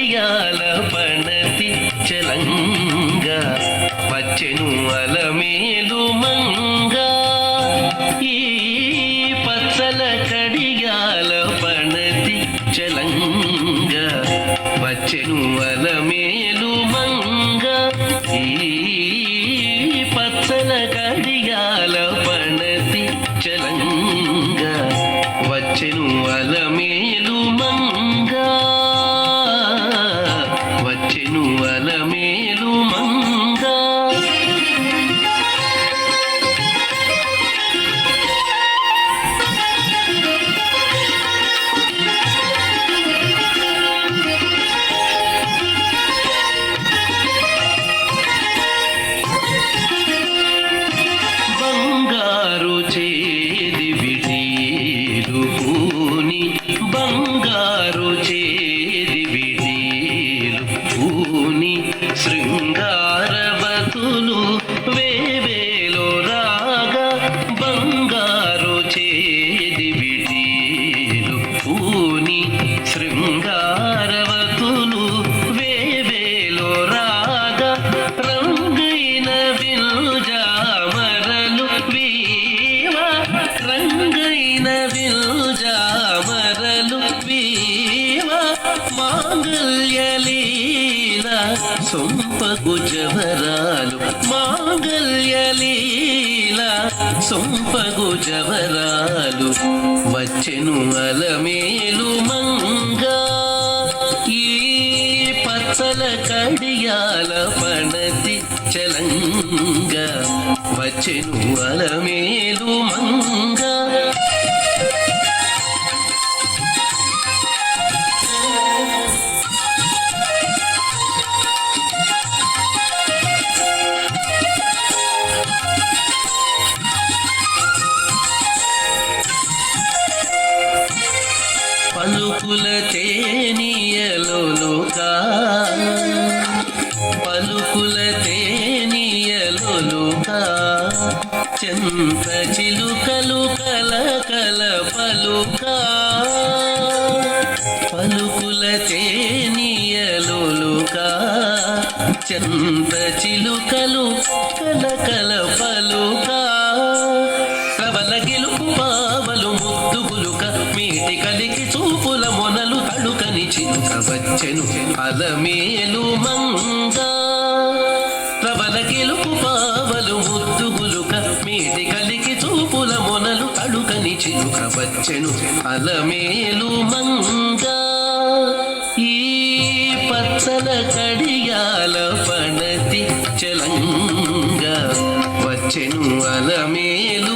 కడియాల పణతి చలంగా వచ్చెను అలమేలు మంగా ఈ పచ్చల కడియాల పణతి చలంగా వచ్చెను అలమేలు మంగా ఈ పచ్చల కడియాల పణతి చలంగా వచ్చెను అలమేలు మంగా వచ్చెను అలమేలు మంగా బంగారు చేది విడీలు పూని బంగారు చేది విడీలు పూని శృంగారవతులు వేవేలో రాగా బంగారు చేది విడీలు పూని శృంగారవతులు వేవేలో రాగా రంగైన విల్జామరలు వీవా రంగైన విల్జామరలు వీవా మాంగళ్యలీల సొంపగు జవరాలు మాంగళ్యలీల సొంపగు జవరాలు వచ్చెను అలమేలు మంగా ఈ పచ్చల కడియాల పణతి చలంగా వచ్చెను అలమేలు మంగా పలుకుల తేనియలోలుగా పలుకుల తేనియలోలుగా చెంత చిలుకలు కలకల పలుకా పలుకుల తేనియలోలుగా చెంత చిలుకలు కలకల పలుకా ప్రబల గెలుపు పావలు ముద్దుగులుక మీటి కలికి చూపుల మొనలు తడుకని చిలుక వచ్చెను అలమేలు మంగా ప్రబల గెలుపు పావలు ముద్దుగులుక మీటి కలికి చూపుల మొనలు తడుకని చిలుక వచ్చెను అలమేలు మంగా ఈ పచ్చల కడియాల పణతి చలంగా వచ్చెను అలమేలు